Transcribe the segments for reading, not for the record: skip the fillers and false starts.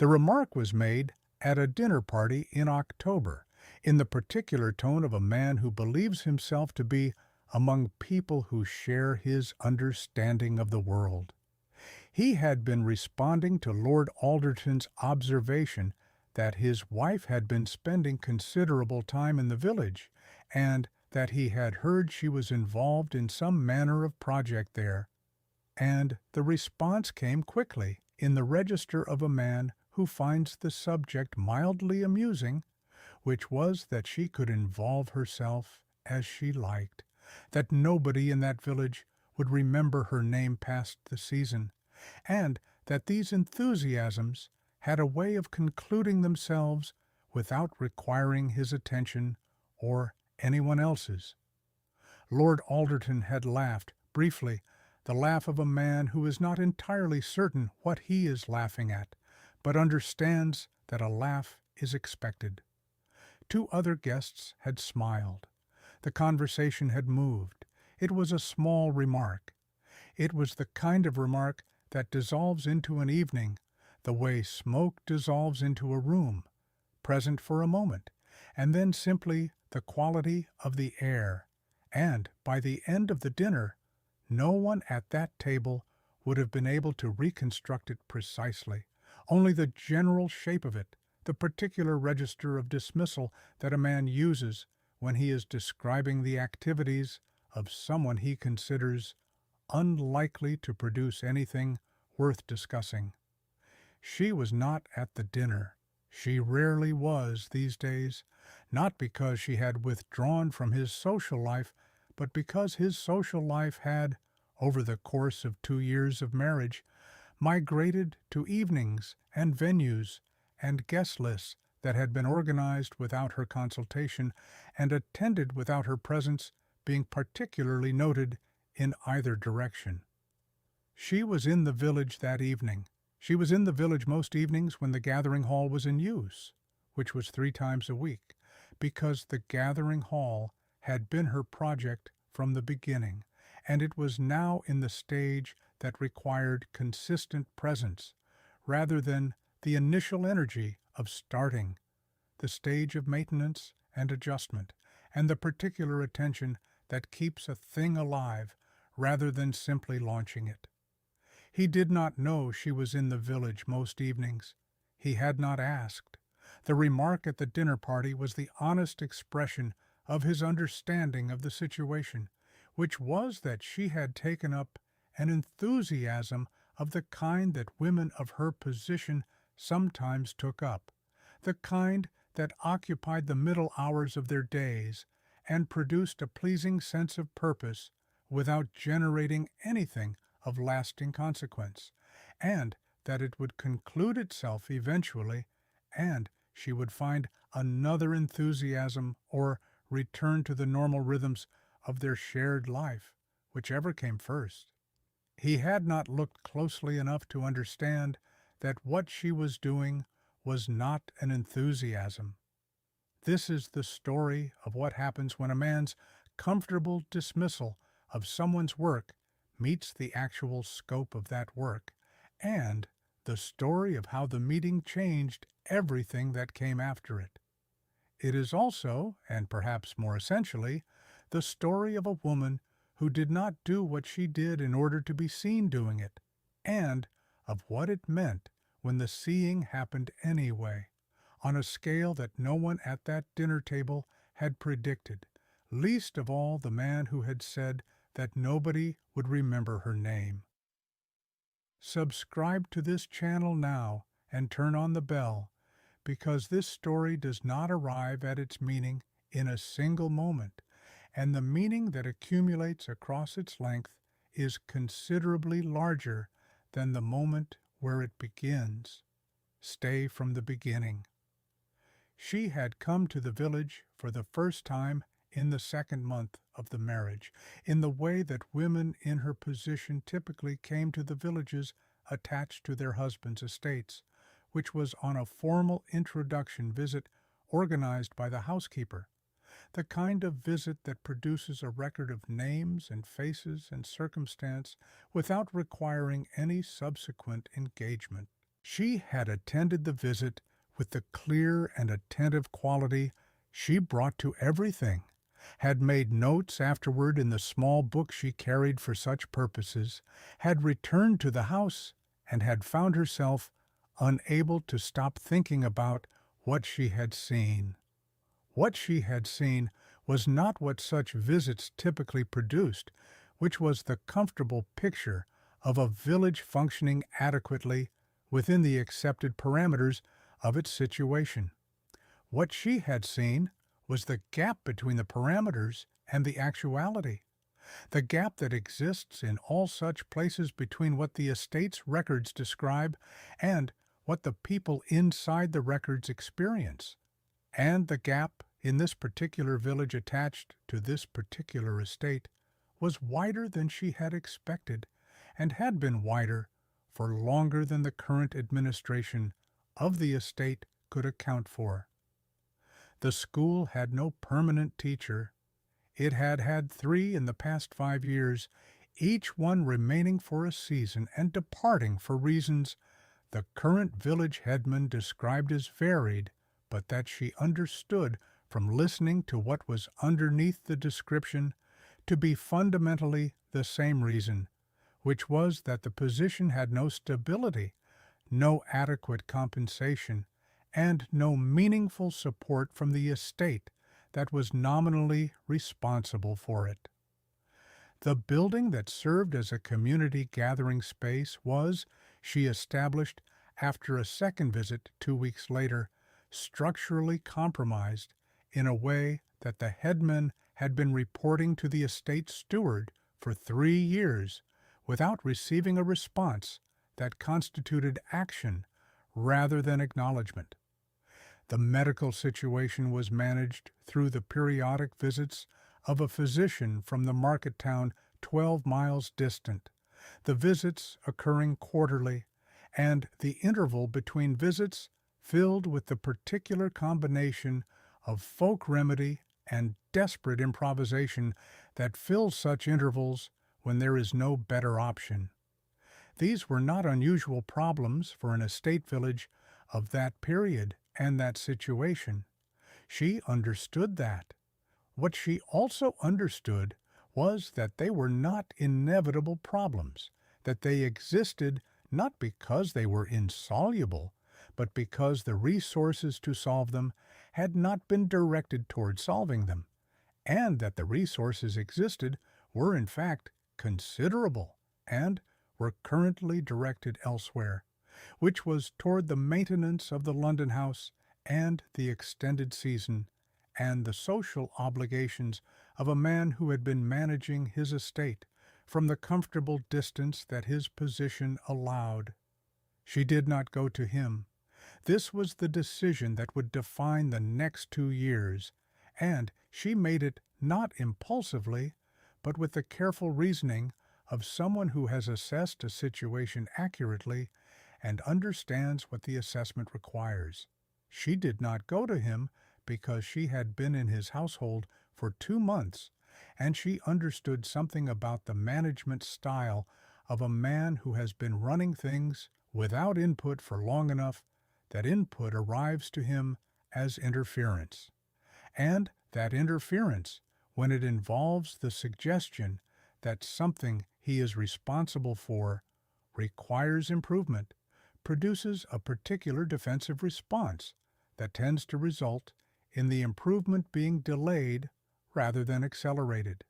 The remark was made at a dinner party in October, in the particular tone of a man who believes himself to be among people who share his understanding of the world. He had been responding to Lord Alderton's observation that his wife had been spending considerable time in the village, and that he had heard she was involved in some manner of project there, and the response came quickly in the register of a man who finds the subject mildly amusing, which was that she could involve herself as she liked, that nobody in that village would remember her name past the season, and that these enthusiasms had a way of concluding themselves without requiring his attention or anyone else's. Lord Alderton had laughed, briefly, the laugh of a man who is not entirely certain what he is laughing at, but understands that a laugh is expected. Two other guests had smiled. The conversation had moved. It was a small remark. It was the kind of remark that dissolves into an evening the way smoke dissolves into a room, present for a moment, and then simply the quality of the air, and by the end of the dinner, no one at that table would have been able to reconstruct it precisely, only the general shape of it, the particular register of dismissal that a man uses when he is describing the activities of someone he considers unlikely to produce anything worth discussing. She was not at the dinner. She rarely was these days, not because she had withdrawn from his social life, but because his social life had, over the course of 2 years of marriage, migrated to evenings and venues and guest lists that had been organized without her consultation and attended without her presence being particularly noted in either direction. She was in the village that evening. She was in the village most evenings when the gathering hall was in use, which was 3 times a week, because the gathering hall had been her project from the beginning, and it was now in the stage that required consistent presence, rather than the initial energy of starting, the stage of maintenance and adjustment, and the particular attention that keeps a thing alive rather than simply launching it. He did not know she was in the village most evenings. He had not asked. The remark at the dinner party was the honest expression of his understanding of the situation, which was that she had taken up an enthusiasm of the kind that women of her position sometimes took up, the kind that occupied the middle hours of their days and produced a pleasing sense of purpose without generating anything of lasting consequence, and that it would conclude itself eventually, and she would find another enthusiasm or return to the normal rhythms of their shared life, whichever came first. He had not looked closely enough to understand that what she was doing was not an enthusiasm. This is the story of what happens when a man's comfortable dismissal of someone's work meets the actual scope of that work, and the story of how the meeting changed everything that came after it. It is also, and perhaps more essentially, the story of a woman who did not do what she did in order to be seen doing it, and of what it meant when the seeing happened anyway, on a scale that no one at that dinner table had predicted, least of all the man who had said that nobody would remember her name. Subscribe to this channel now and turn on the bell, because this story does not arrive at its meaning in a single moment, and the meaning that accumulates across its length is considerably larger than the moment where it begins. Stay from the beginning. She had come to the village for the first time in the 2nd month of the marriage, in the way that women in her position typically came to the villages attached to their husbands' estates, which was on a formal introduction visit organized by the housekeeper, the kind of visit that produces a record of names and faces and circumstance without requiring any subsequent engagement. She had attended the visit with the clear and attentive quality she brought to everything, had made notes afterward in the small book she carried for such purposes, had returned to the house, and had found herself unable to stop thinking about what she had seen. What she had seen was not what such visits typically produced, which was the comfortable picture of a village functioning adequately within the accepted parameters of its situation. What she had seen was the gap between the parameters and the actuality, the gap that exists in all such places between what the estate's records describe and what the people inside the records experience. And the gap in this particular village attached to this particular estate was wider than she had expected, and had been wider for longer than the current administration of the estate could account for. The school had no permanent teacher. It had had 3 in the past 5 years, each one remaining for a season and departing for reasons the current village headman described as varied, but that she understood from listening to what was underneath the description to be fundamentally the same reason, which was that the position had no stability, no adequate compensation, and no meaningful support from the estate that was nominally responsible for it. The building that served as a community gathering space was, she established after a second visit 2 weeks later, structurally compromised in a way that the headman had been reporting to the estate steward for 3 years without receiving a response that constituted action rather than acknowledgement. The medical situation was managed through the periodic visits of a physician from the market town 12 miles distant, the visits occurring quarterly, and the interval between visits filled with the particular combination of folk remedy and desperate improvisation that fills such intervals when there is no better option. These were not unusual problems for an estate village of that period and that situation. She understood that. What she also understood was that they were not inevitable problems, that they existed not because they were insoluble, but because the resources to solve them had not been directed toward solving them, and that the resources existed were in fact considerable and were currently directed elsewhere, which was toward the maintenance of the London house and the extended season, and the social obligations of a man who had been managing his estate from the comfortable distance that his position allowed. She did not go to him. This was the decision that would define the next 2 years, and she made it not impulsively, but with the careful reasoning of someone who has assessed a situation accurately and understands what the assessment requires. She did not go to him because she had been in his household for 2 months, and she understood something about the management style of a man who has been running things without input for long enough that input arrives to him as interference, and that interference, when it involves the suggestion that something he is responsible for requires improvement, produces a particular defensive response that tends to result in the improvement being delayed rather than accelerated.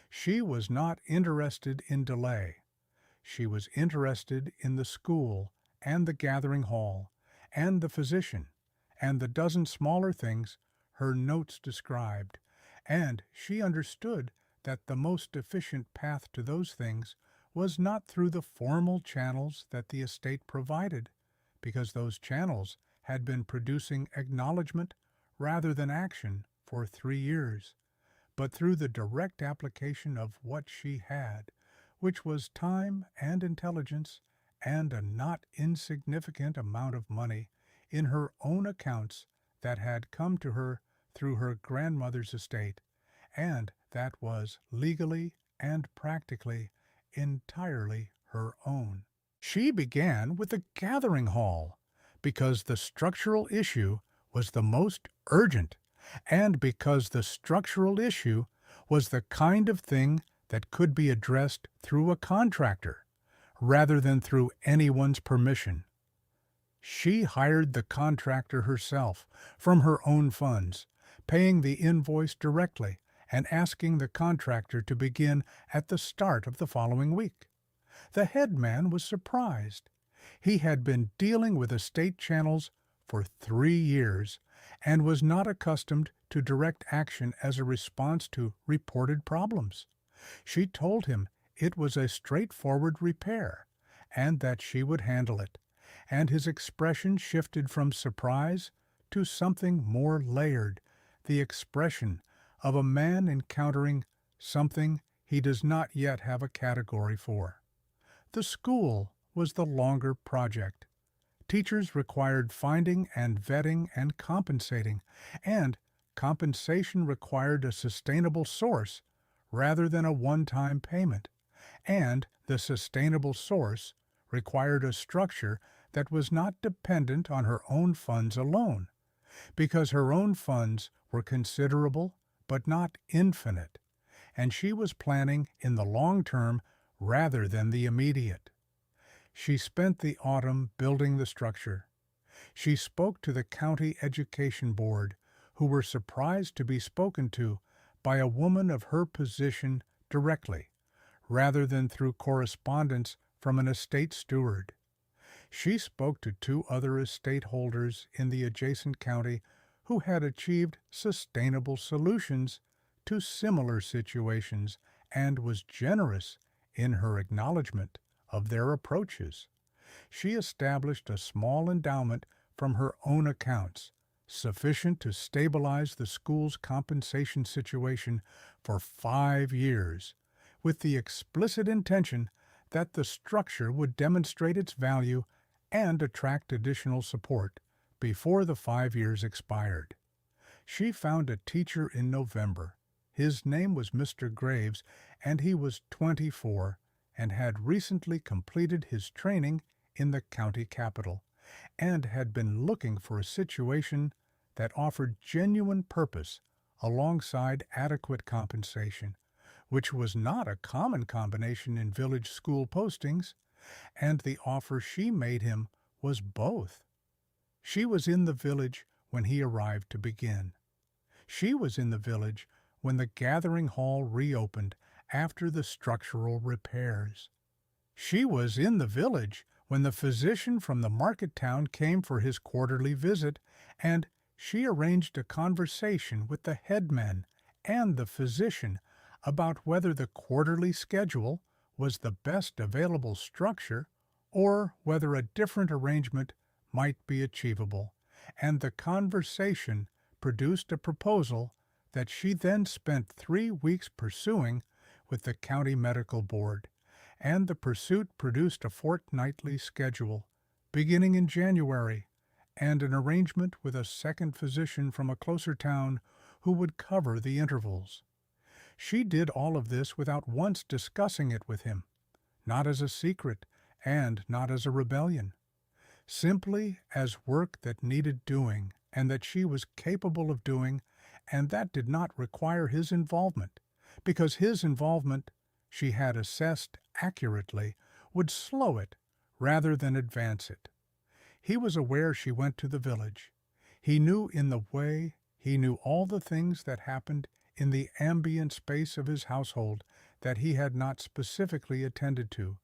She was not interested in delay. She was interested in the school and the gathering hall and the physician and the dozen smaller things her notes described, and she understood that the most efficient path to those things was not through the formal channels that the estate provided, because those channels had been producing acknowledgement rather than action for 3 years, but through the direct application of what she had, which was time and intelligence and a not insignificant amount of money in her own accounts that had come to her through her grandmother's estate, and that was legally and practically entirely her own. She began with the gathering hall because the structural issue was the most urgent and because the structural issue was the kind of thing that could be addressed through a contractor rather than through anyone's permission. She hired the contractor herself from her own funds, paying the invoice directly and asking the contractor to begin at the start of the following week. The head man was surprised. He had been dealing with estate channels for 3 years and was not accustomed to direct action as a response to reported problems. She told him it was a straightforward repair and that she would handle it, and his expression shifted from surprise to something more layered, the expression of a man encountering something he does not yet have a category for. The school was the longer project. Teachers required finding and vetting and compensating, and compensation required a sustainable source rather than a one-time payment, and the sustainable source required a structure that was not dependent on her own funds alone, because her own funds were considerable but not infinite, and she was planning in the long term rather than the immediate. She spent the autumn building the structure. She spoke to the county education board, who were surprised to be spoken to by a woman of her position directly, rather than through correspondence from an estate steward. She spoke to 2 other estate holders in the adjacent county who had achieved sustainable solutions to similar situations and was generous in her acknowledgement of their approaches. She established a small endowment from her own accounts, sufficient to stabilize the school's compensation situation for 5 years, with the explicit intention that the structure would demonstrate its value and attract additional support before the 5 years expired. She found a teacher in November. His name was Mr. Graves, and he was 24 and had recently completed his training in the county capital and had been looking for a situation that offered genuine purpose alongside adequate compensation, which was not a common combination in village school postings, and the offer she made him was both. She was in the village when he arrived to begin. She was in the village when the gathering hall reopened after the structural repairs. She was in the village when the physician from the market town came for his quarterly visit, and she arranged a conversation with the headman and the physician about whether the quarterly schedule was the best available structure or whether a different arrangement might be achievable, and the conversation produced a proposal that she then spent 3 weeks pursuing with the county medical board, and the pursuit produced a fortnightly schedule beginning in January and an arrangement with a second physician from a closer town who would cover the intervals. She did all of this without once discussing it with him, not as a secret and not as a rebellion, simply as work that needed doing and that she was capable of doing, and that did not require his involvement, because his involvement, she had assessed accurately, would slow it rather than advance it. He was aware she went to the village. He knew in the way, he knew all the things that happened in the ambient space of his household that he had not specifically attended to,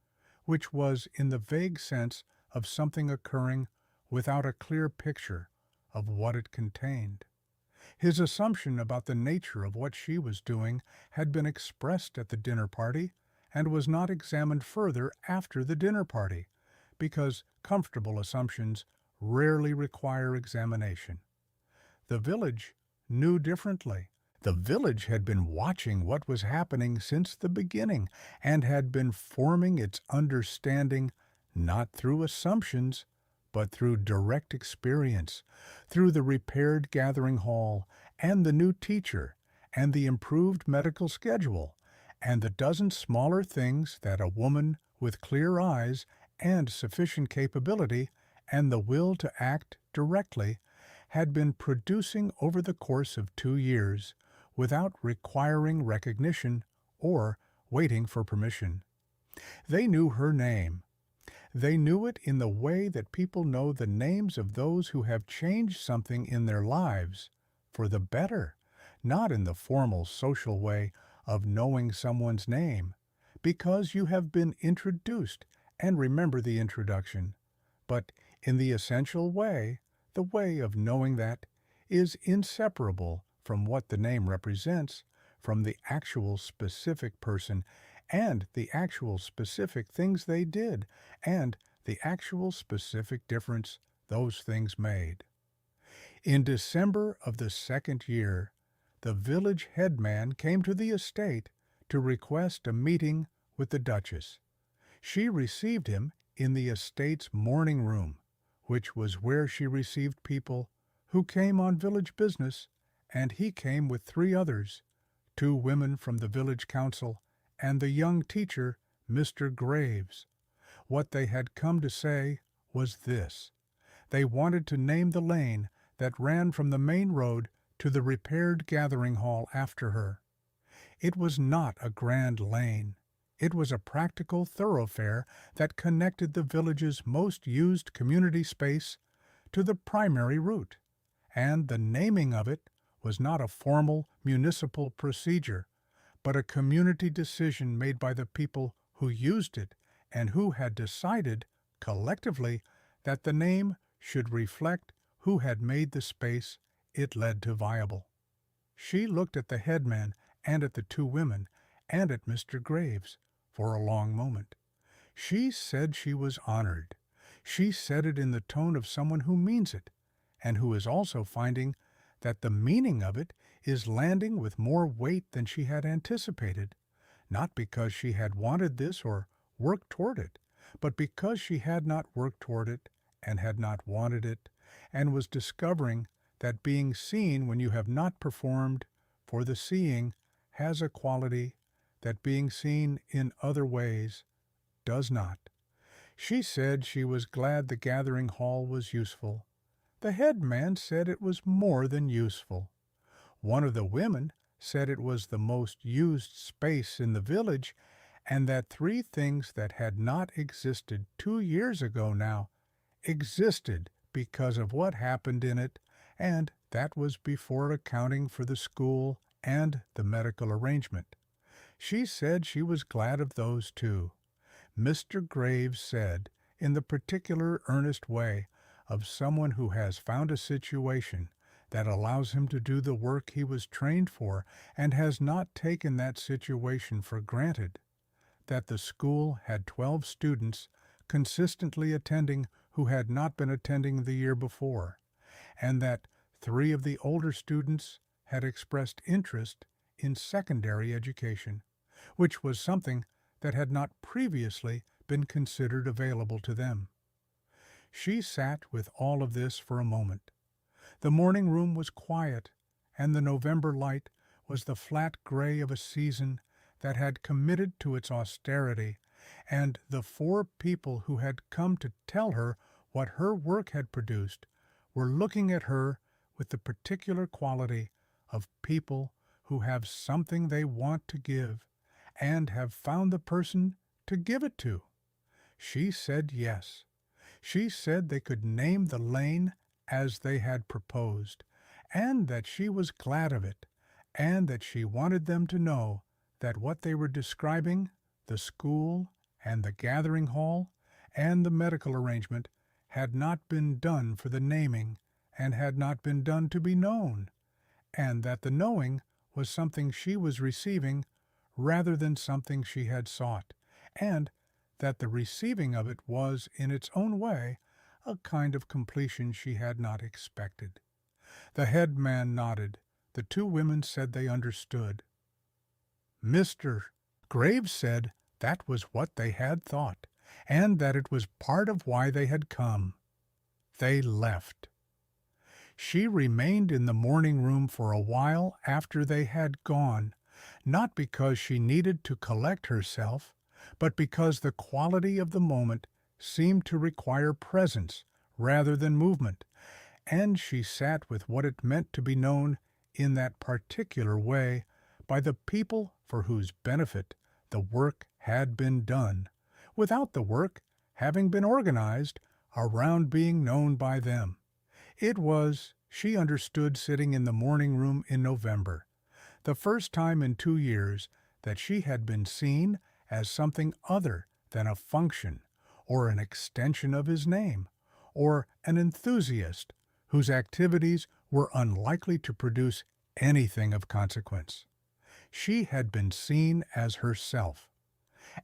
which was in the vague sense of something occurring without a clear picture of what it contained. His assumption about the nature of what she was doing had been expressed at the dinner party and was not examined further after the dinner party, because comfortable assumptions rarely require examination. The village knew differently. The village had been watching what was happening since the beginning and had been forming its understanding not through assumptions, but through direct experience, through the repaired gathering hall and the new teacher and the improved medical schedule and the dozen smaller things that a woman with clear eyes and sufficient capability and the will to act directly had been producing over the course of 2 years without requiring recognition or waiting for permission. They knew her name. They knew it in the way that people know the names of those who have changed something in their lives for the better, not in the formal social way of knowing someone's name, because you have been introduced and remember the introduction, but in the essential way, the way of knowing that is inseparable from what the name represents, from the actual specific person and the actual specific things they did, and the actual specific difference those things made. In December of the second year, the village headman came to the estate to request a meeting with the Duchess. She received him in the estate's morning room, which was where she received people who came on village business, and he came with 3 others, 2 women from the village council, and the young teacher, Mr. Graves. What they had come to say was this. They wanted to name the lane that ran from the main road to the repaired gathering hall after her. It was not a grand lane. It was a practical thoroughfare that connected the village's most used community space to the primary route, and the naming of it was not a formal municipal procedure, but a community decision made by the people who used it and who had decided, collectively, that the name should reflect who had made the space it led to viable. She looked at the headman and at the 2 women and at Mr. Graves for a long moment. She said she was honored. She said it in the tone of someone who means it, and who is also finding that the meaning of it is landing with more weight than she had anticipated, not because she had wanted this or worked toward it, but because she had not worked toward it and had not wanted it, and was discovering that being seen when you have not performed for the seeing has a quality that being seen in other ways does not. She said she was glad the gathering hall was useful. The headman said it was more than useful. One of the women said it was the most used space in the village, and that 3 things that had not existed 2 years ago now existed because of what happened in it, and that was before accounting for the school and the medical arrangement. She said she was glad of those too. Mr. Graves said, in the particular earnest way of someone who has found a situation that allows him to do the work he was trained for and has not taken that situation for granted, that the school had 12 students consistently attending who had not been attending the year before, and that 3 of the older students had expressed interest in secondary education, which was something that had not previously been considered available to them. She sat with all of this for a moment. The morning room was quiet, and the November light was the flat gray of a season that had committed to its austerity, and the 4 people who had come to tell her what her work had produced were looking at her with the particular quality of people who have something they want to give and have found the person to give it to. She said yes. She said they could name the lane as they had proposed, and that she was glad of it, and that she wanted them to know that what they were describing, the school and the gathering hall and the medical arrangement, had not been done for the naming and had not been done to be known, and that the knowing was something she was receiving rather than something she had sought, and that the receiving of it was, in its own way, a kind of completion she had not expected. The headman nodded. The 2 women said they understood. Mr. Graves said that was what they had thought, and that it was part of why they had come. They left. She remained in the morning room for a while after they had gone, not because she needed to collect herself, but because the quality of the moment seemed to require presence rather than movement, and she sat with what it meant to be known in that particular way by the people for whose benefit the work had been done, without the work having been organized around being known by them. It was, she understood sitting in the morning room in November, the first time in 2 years that she had been seen as something other than a function or an extension of his name, or an enthusiast whose activities were unlikely to produce anything of consequence. She had been seen as herself,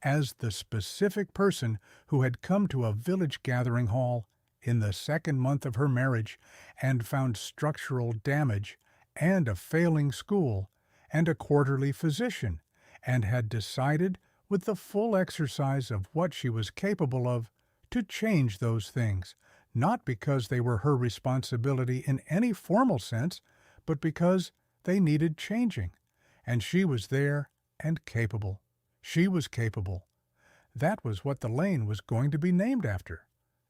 as the specific person who had come to a village gathering hall in the second month of her marriage and found structural damage and a failing school and a quarterly physician, and had decided, with the full exercise of what she was capable of, to change those things, not because they were her responsibility in any formal sense, but because they needed changing. And she was there and capable. She was capable. That was what the lane was going to be named after.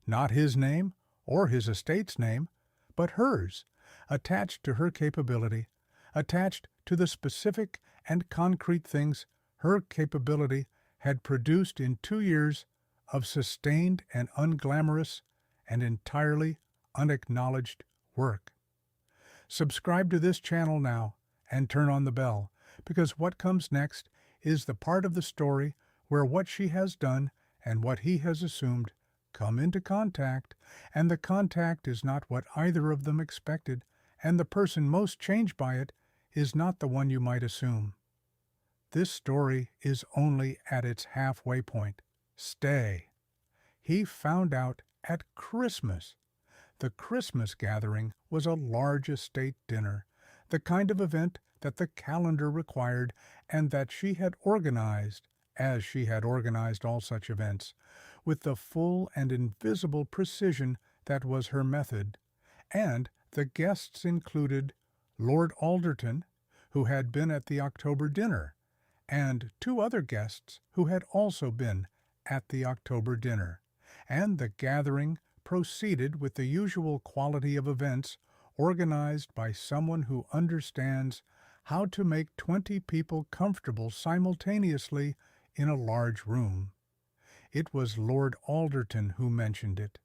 Not his name or his estate's name, but hers, attached to her capability, attached to the specific and concrete things her capability had produced in 2 years of sustained and unglamorous and entirely unacknowledged work. Subscribe to this channel now and turn on the bell, because what comes next is the part of the story where what she has done and what he has assumed come into contact, and the contact is not what either of them expected, and the person most changed by it is not the one you might assume. This story is only at its halfway point. Stay. He found out at Christmas. The Christmas gathering was a large estate dinner, the kind of event that the calendar required and that she had organized, as she had organized all such events, with the full and invisible precision that was her method. And the guests included Lord Alderton, who had been at the October dinner, and 2 other guests who had also been at the October dinner, and the gathering proceeded with the usual quality of events organized by someone who understands how to make 20 people comfortable simultaneously in a large room. It was Lord Alderton who mentioned it.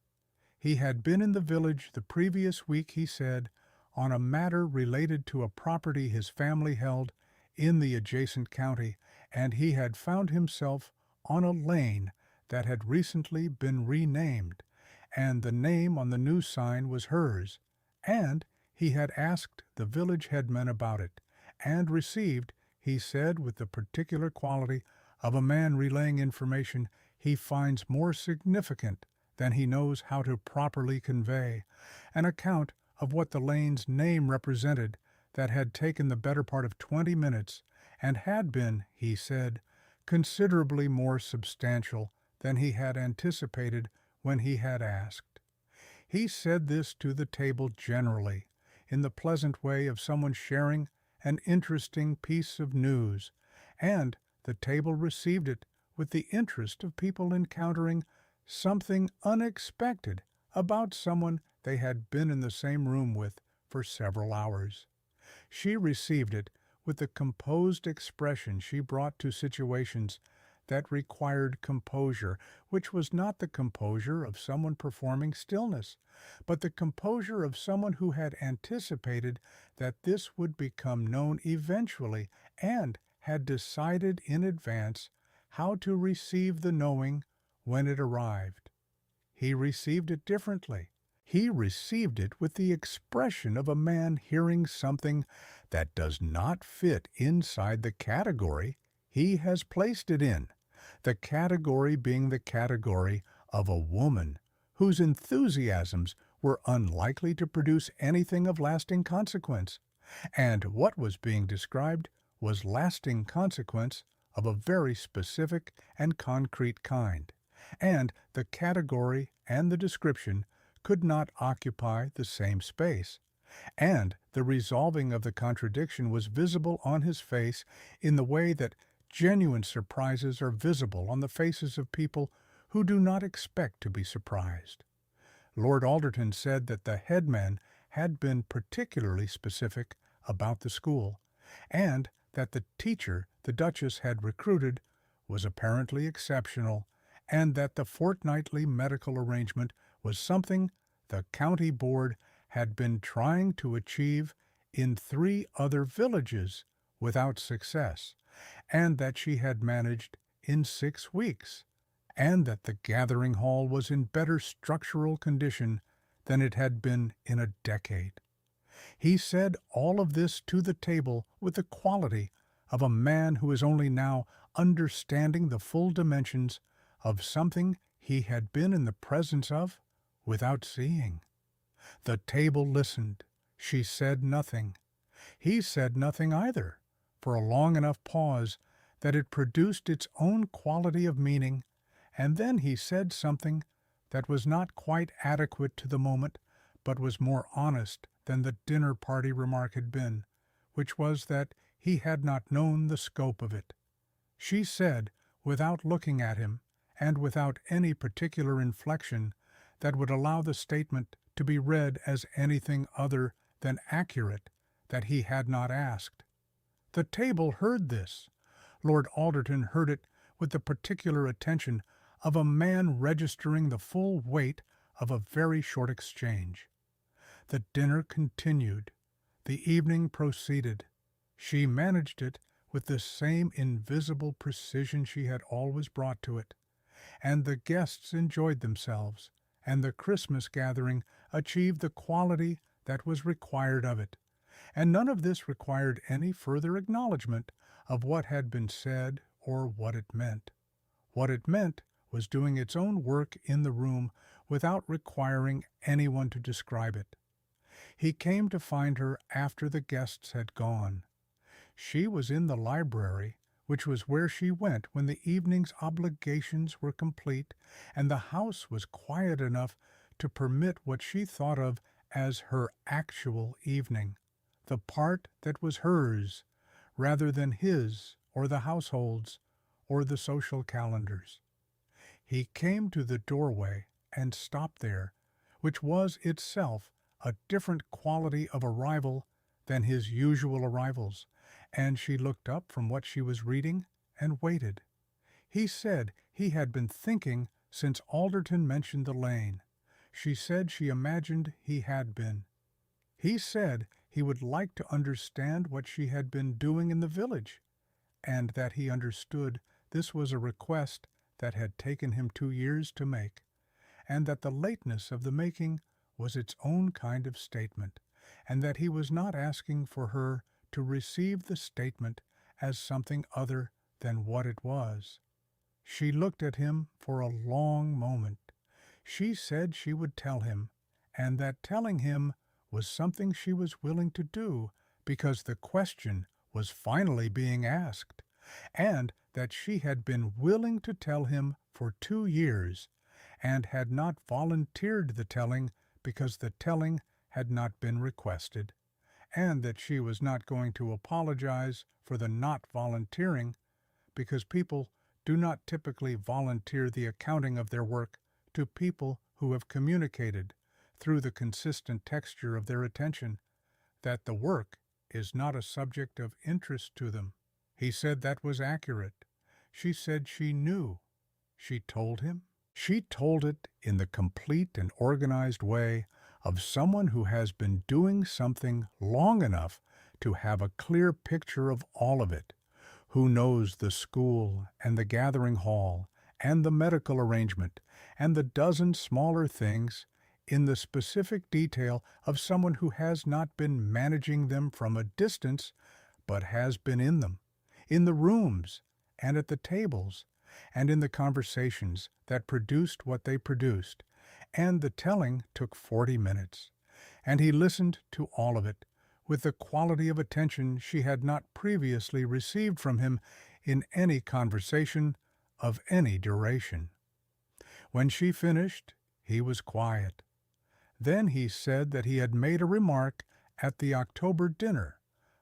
He had been in the village the previous week, he said, on a matter related to a property his family held in the adjacent county, and he had found himself on a lane that had recently been renamed, and the name on the new sign was hers, and he had asked the village headman about it, and received, he said with the particular quality of a man relaying information he finds more significant than he knows how to properly convey, an account of what the lane's name represented that had taken the better part of 20 minutes and had been, he said, considerably more substantial than he had anticipated when he had asked. He said this to the table generally, in the pleasant way of someone sharing an interesting piece of news, and the table received it with the interest of people encountering something unexpected about someone they had been in the same room with for several hours. She received it with the composed expression she brought to situations that required composure, which was not the composure of someone performing stillness, but the composure of someone who had anticipated that this would become known eventually and had decided in advance how to receive the knowing when it arrived. He received it differently. He received it with the expression of a man hearing something that does not fit inside the category he has placed it in, the category being the category of a woman whose enthusiasms were unlikely to produce anything of lasting consequence, and what was being described was lasting consequence of a very specific and concrete kind, and the category and the description could not occupy the same space, and the resolving of the contradiction was visible on his face in the way that genuine surprises are visible on the faces of people who do not expect to be surprised. Lord Alderton said that the headman had been particularly specific about the school, and that the teacher the Duchess had recruited was apparently exceptional, and that the fortnightly medical arrangement was something the county board had been trying to achieve in 3 other villages without success, and that she had managed in 6 weeks, and that the gathering hall was in better structural condition than it had been in a decade. He said all of this to the table with the quality of a man who is only now understanding the full dimensions of something he had been in the presence of without seeing. The table listened. She said nothing. He said nothing either, for a long enough pause that it produced its own quality of meaning, and then he said something that was not quite adequate to the moment, but was more honest than the dinner-party remark had been, which was that he had not known the scope of it. She said, without looking at him, and without any particular inflection that would allow the statement to be read as anything other than accurate, that he had not asked. The table heard this. Lord Alderton heard it with the particular attention of a man registering the full weight of a very short exchange. The dinner continued. The evening proceeded. She managed it with the same invisible precision she had always brought to it, and the guests enjoyed themselves, and the Christmas gathering achieved the quality that was required of it, and none of this required any further acknowledgment of what had been said or what it meant. What it meant was doing its own work in the room without requiring anyone to describe it. He came to find her after the guests had gone. She was in the library, which was where she went when the evening's obligations were complete, and the house was quiet enough to permit what she thought of as her actual evening, the part that was hers, rather than his or the household's or the social calendar's. He came to the doorway and stopped there, which was itself a different quality of arrival than his usual arrivals, and she looked up from what she was reading and waited. He said he had been thinking since Alderton mentioned the lane. She said she imagined he had been. He said he would like to understand what she had been doing in the village, and that he understood this was a request that had taken him 2 years to make, and that the lateness of the making was its own kind of statement, and that he was not asking for her to receive the statement as something other than what it was. She looked at him for a long moment. She said she would tell him, and that telling him was something she was willing to do because the question was finally being asked, and that she had been willing to tell him for 2 years, and had not volunteered the telling because the telling had not been requested, and that she was not going to apologize for the not volunteering because people do not typically volunteer the accounting of their work to people who have communicated, through the consistent texture of their attention, that the work is not a subject of interest to them. He said that was accurate. She said she knew. She told him. She told it in the complete and organized way of someone who has been doing something long enough to have a clear picture of all of it, who knows the school and the gathering hall and the medical arrangement and the dozen smaller things in the specific detail of someone who has not been managing them from a distance, but has been in them, in the rooms and at the tables, and in the conversations that produced what they produced, and the telling took 40 minutes, and he listened to all of it with the quality of attention she had not previously received from him in any conversation of any duration. When she finished, he was quiet. Then he said that he had made a remark at the October dinner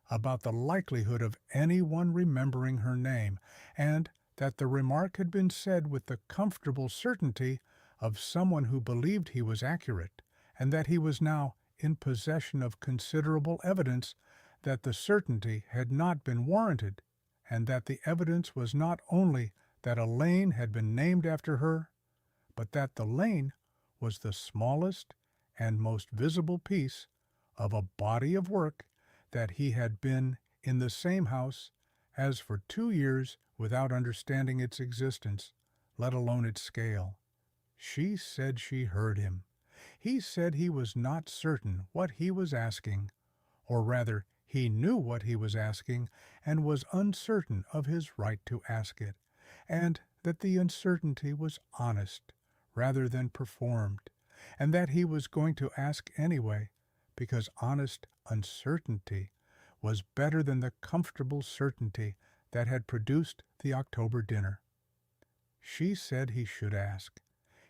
about the likelihood of anyone remembering her name, and that the remark had been said with the comfortable certainty of someone who believed he was accurate, and that he was now in possession of considerable evidence that the certainty had not been warranted, and that the evidence was not only that a lane had been named after her, but that the lane was the smallest and most visible piece of a body of work that he had been in the same house as for 2 years without understanding its existence, let alone its scale. She said she heard him. He said he was not certain what he was asking, or rather, he knew what he was asking and was uncertain of his right to ask it, and that the uncertainty was honest rather than performed, and that he was going to ask anyway, because honest uncertainty was better than the comfortable certainty that had produced the October dinner. She said he should ask.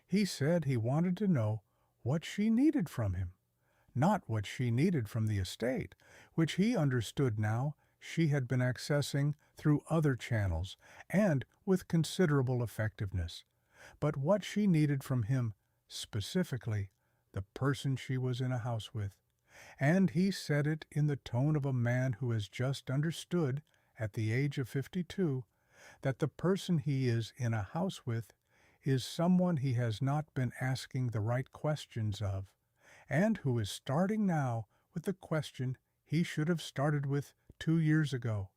He said he wanted to know what she needed from him, not what she needed from the estate, which he understood now she had been accessing through other channels and with considerable effectiveness, but what she needed from him, specifically the person she was in a house with. And he said it in the tone of a man who has just understood, at the age of 52, that the person he is in a house with is someone he has not been asking the right questions of, and who is starting now with the question he should have started with 2 years ago.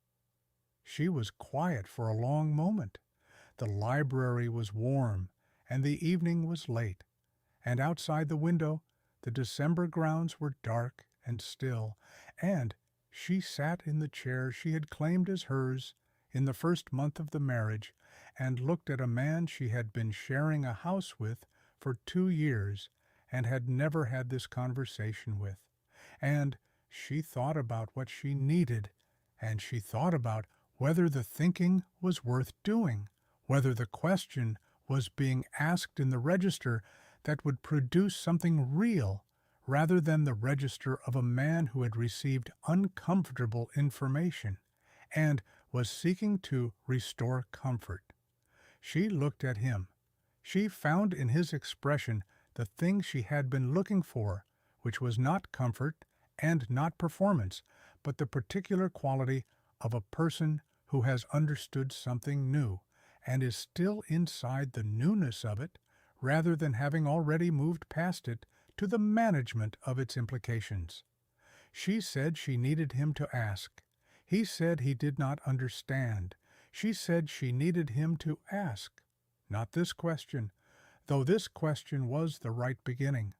She was quiet for a long moment. The library was warm, and the evening was late, and outside the window the December grounds were dark and still, and she sat in the chair she had claimed as hers in the first month of the marriage, and looked at a man she had been sharing a house with for 2 years and had never had this conversation with. And she thought about what she needed, and she thought about whether the thinking was worth doing, whether the question was being asked in the register that would produce something real rather than the register of a man who had received uncomfortable information and was seeking to restore comfort. She looked at him. She found in his expression the thing she had been looking for, which was not comfort and not performance, but the particular quality of a person who has understood something new and is still inside the newness of it, rather than having already moved past it to the management of its implications. She said she needed him to ask. He said he did not understand. She said she needed him to ask, not this question, though this question was the right beginning,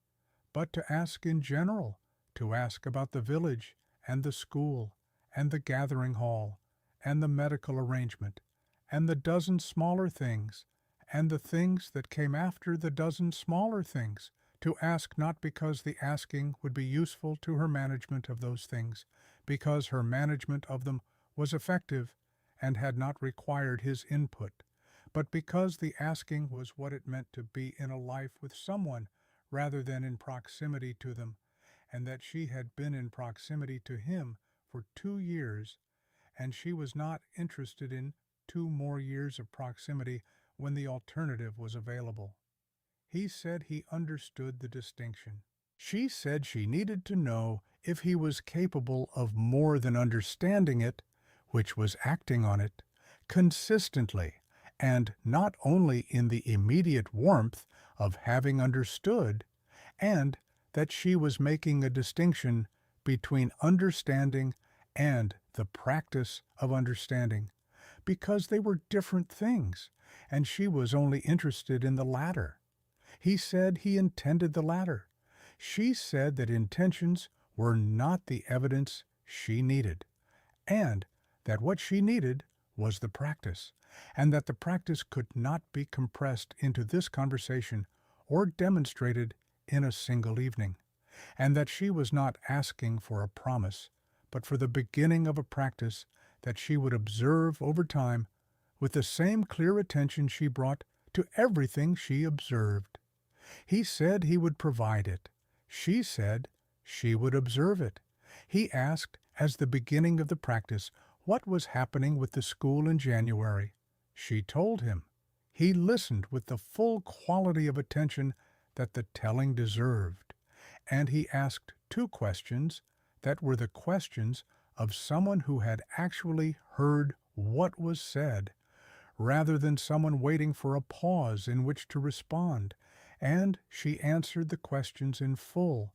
but to ask in general, to ask about the village and the school and the gathering hall and the medical arrangement and the dozen smaller things and the things that came after the dozen smaller things, to ask not because the asking would be useful to her management of those things, because her management of them was effective and had not required his input, but because the asking was what it meant to be in a life with someone rather than in proximity to them, and that she had been in proximity to him for 2 years, and she was not interested in 2 more years of proximity when the alternative was available. He said he understood the distinction. She said she needed to know if he was capable of more than understanding it, which was acting on it, consistently, and not only in the immediate warmth of having understood, and that she was making a distinction between understanding and the practice of understanding, because they were different things, and she was only interested in the latter. He said he intended the latter. She said that intentions were not the evidence she needed, and that what she needed was the practice, and that the practice could not be compressed into this conversation or demonstrated in a single evening, and that she was not asking for a promise, but for the beginning of a practice that she would observe over time with the same clear attention she brought to everything she observed. He said he would provide it. She said she would observe it. He asked, as the beginning of the practice, what was happening with the school in January. She told him. He listened with the full quality of attention that the telling deserved, and he asked two questions that were the questions of someone who had actually heard what was said, rather than someone waiting for a pause in which to respond, and she answered the questions in full,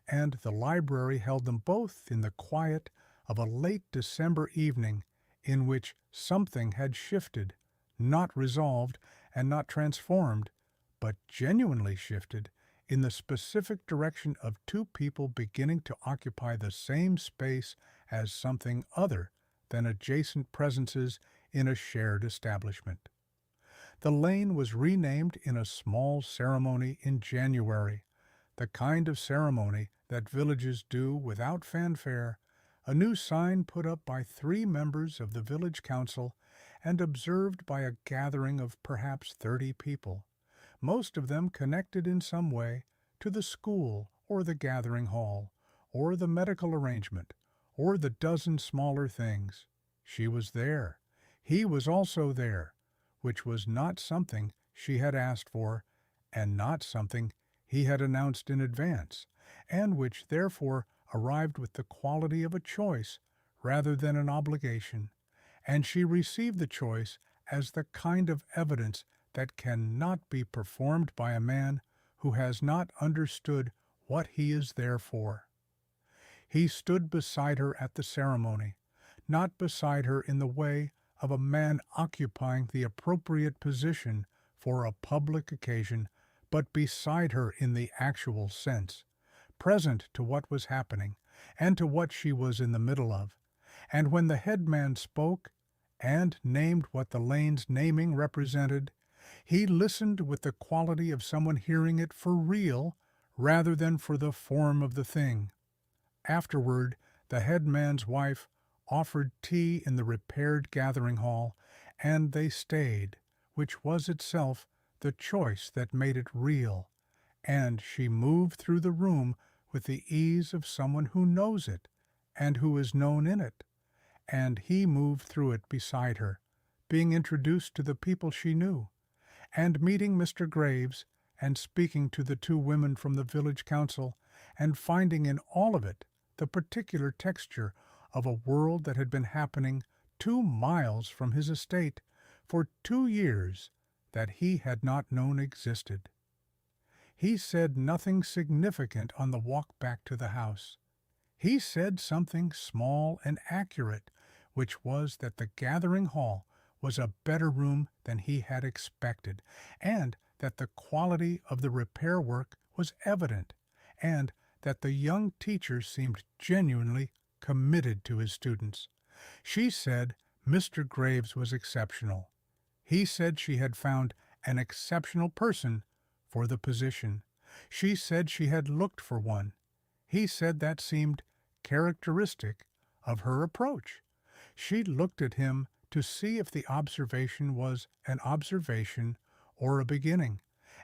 and the library held them both in the quiet of a late December evening in which something had shifted, not resolved and not transformed, but genuinely shifted in the specific direction of two people beginning to occupy the same space as something other than adjacent presences in a shared establishment. The lane was renamed in a small ceremony in January, the kind of ceremony that villages do without fanfare, a new sign put up by 3 members of the village council and observed by a gathering of perhaps 30 people, most of them connected in some way to the school or the gathering hall, or the medical arrangement, or the dozen smaller things. She was there. He was also there, which was not something she had asked for, and not something he had announced in advance, and which therefore arrived with the quality of a choice rather than an obligation, and she received the choice as the kind of evidence that cannot be performed by a man who has not understood what he is there for. He stood beside her at the ceremony, not beside her in the way of a man occupying the appropriate position for a public occasion, but beside her in the actual sense, present to what was happening and to what she was in the middle of. And when the headman spoke and named what the lane's naming represented, he listened with the quality of someone hearing it for real rather than for the form of the thing. Afterward, the headman's wife offered tea in the repaired gathering hall, and they stayed, which was itself the choice that made it real, and she moved through the room with the ease of someone who knows it and who is known in it, and he moved through it beside her, being introduced to the people she knew, and meeting Mr. Graves, and speaking to the 2 women from the village council, and finding in all of it the particular texture of a world that had been happening 2 miles from his estate for 2 years that he had not known existed. He said nothing significant on the walk back to the house. He said something small and accurate, which was that the gathering hall was a better room than he had expected, and that the quality of the repair work was evident, and that the young teacher seemed genuinely committed to his students. She said Mr. Graves was exceptional. He said she had found an exceptional person for the position. She said she had looked for one. He said that seemed characteristic of her approach. She looked at him to see if the observation was an observation or a beginning,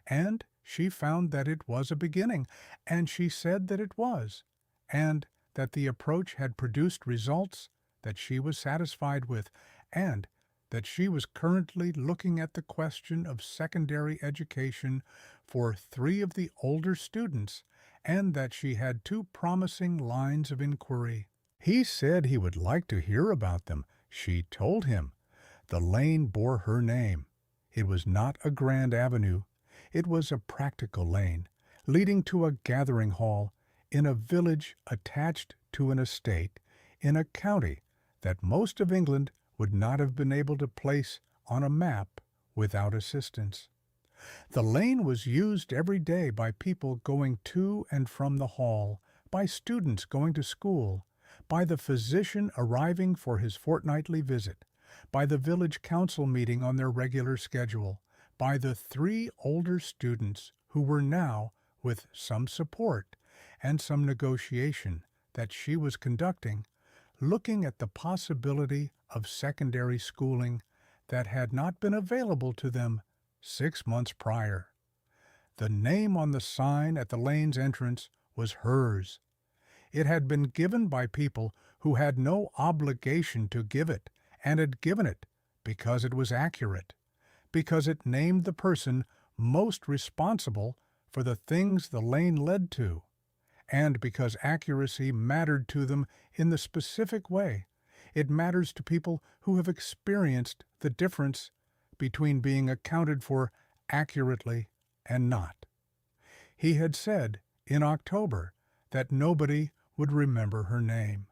and she found that it was a beginning, and she said that it was, and that the approach had produced results that she was satisfied with, and that she was currently looking at the question of secondary education for 3 of the older students, and that she had 2 promising lines of inquiry. He said he would like to hear about them. She told him. The lane bore her name. It was not a grand avenue. It was a practical lane, leading to a gathering hall in a village attached to an estate in a county that most of England would not have been able to place on a map without assistance. The lane was used every day by people going to and from the hall, by students going to school, by the physician arriving for his fortnightly visit, by the village council meeting on their regular schedule, by the 3 older students who were now, with some support and some negotiation that she was conducting, looking at the possibility of secondary schooling that had not been available to them 6 months prior. The name on the sign at the lane's entrance was hers. It had been given by people who had no obligation to give it, and had given it because it was accurate, because it named the person most responsible for the things the lane led to, and because accuracy mattered to them in the specific way it matters to people who have experienced the difference between being accounted for accurately and not. He had said in October that nobody would remember her name.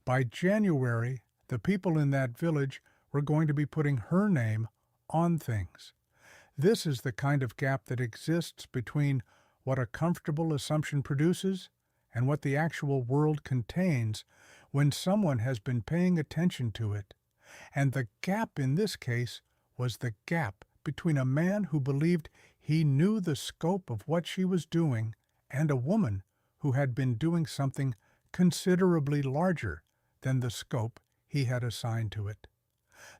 By January, the people in that village were going to be putting her name on things. This is the kind of gap that exists between what a comfortable assumption produces and what the actual world contains when someone has been paying attention to it. And the gap in this case was the gap between a man who believed he knew the scope of what she was doing and a woman who had been doing something considerably larger than the scope he had assigned to it.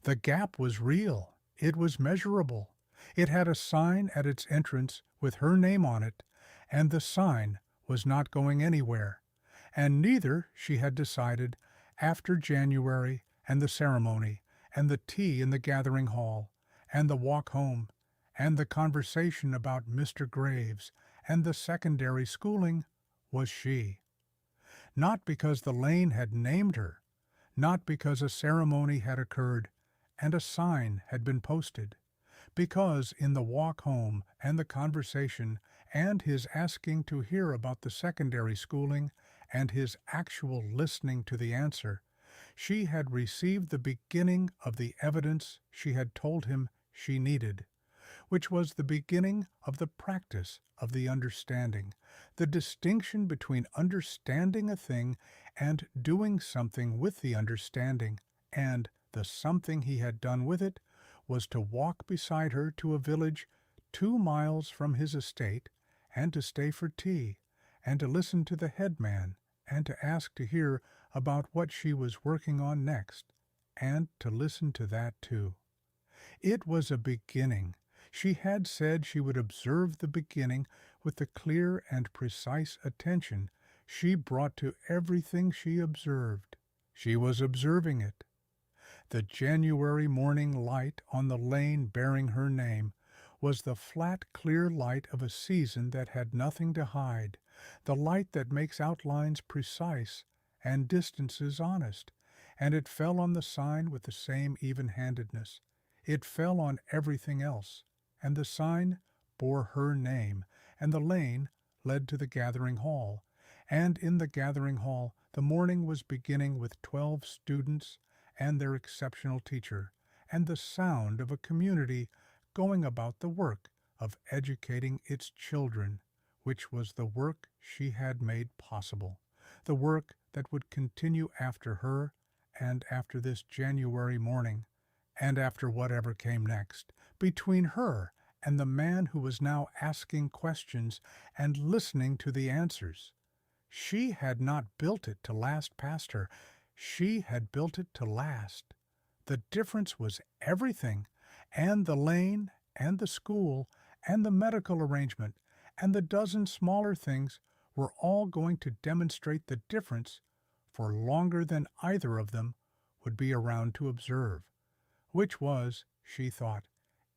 The gap was real. It was measurable. It had a sign at its entrance with her name on it, and the sign was not going anywhere, and neither, she had decided, after January and the ceremony and the tea in the gathering hall and the walk home and the conversation about Mr. Graves and the secondary schooling, was she. Not because the lane had named her, not because a ceremony had occurred and a sign had been posted, because in the walk home and the conversation and his asking to hear about the secondary schooling and his actual listening to the answer, she had received the beginning of the evidence she had told him she needed, which was the beginning of the practice of the understanding, the distinction between understanding a thing and doing something with the understanding, and the something he had done with it was to walk beside her to a village 2 miles from his estate, and to stay for tea, and to listen to the headman, and to ask to hear about what she was working on next, and to listen to that too. It was a beginning. She had said she would observe the beginning with the clear and precise attention she brought to everything she observed. She was observing it. The January morning light on the lane bearing her name was the flat, clear light of a season that had nothing to hide, the light that makes outlines precise and distances honest, and it fell on the sign with the same even-handedness. It fell on everything else, and the sign bore her name, and the lane led to the gathering hall, and in the gathering hall the morning was beginning with 12 students and their exceptional teacher, and the sound of a community going about the work of educating its children, which was the work she had made possible, the work that would continue after her and after this January morning, and after whatever came next, between her and the man who was now asking questions and listening to the answers. She had not built it to last past her. She had built it to last. The difference was everything, and the lane, and the school, and the medical arrangement, and the dozen smaller things were all going to demonstrate the difference for longer than either of them would be around to observe, which was, she thought,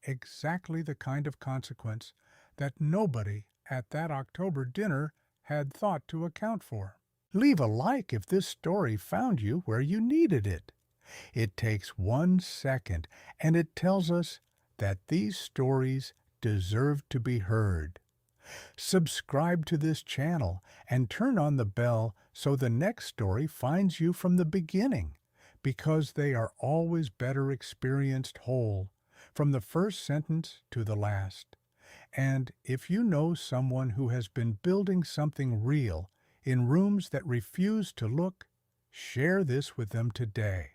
exactly the kind of consequence that nobody at that October dinner had thought to account for. Leave a like if this story found you where you needed it. It takes 1 second, and it tells us that these stories deserve to be heard. Subscribe to this channel and turn on the bell so the next story finds you from the beginning, because they are always better experienced whole, from the first sentence to the last. And if you know someone who has been building something real in rooms that refuse to look, share this with them today.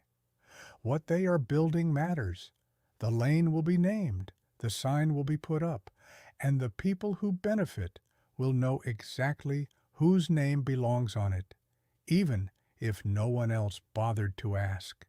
What they are building matters. The lane will be named, the sign will be put up, and the people who benefit will know exactly whose name belongs on it, even if no one else bothered to ask.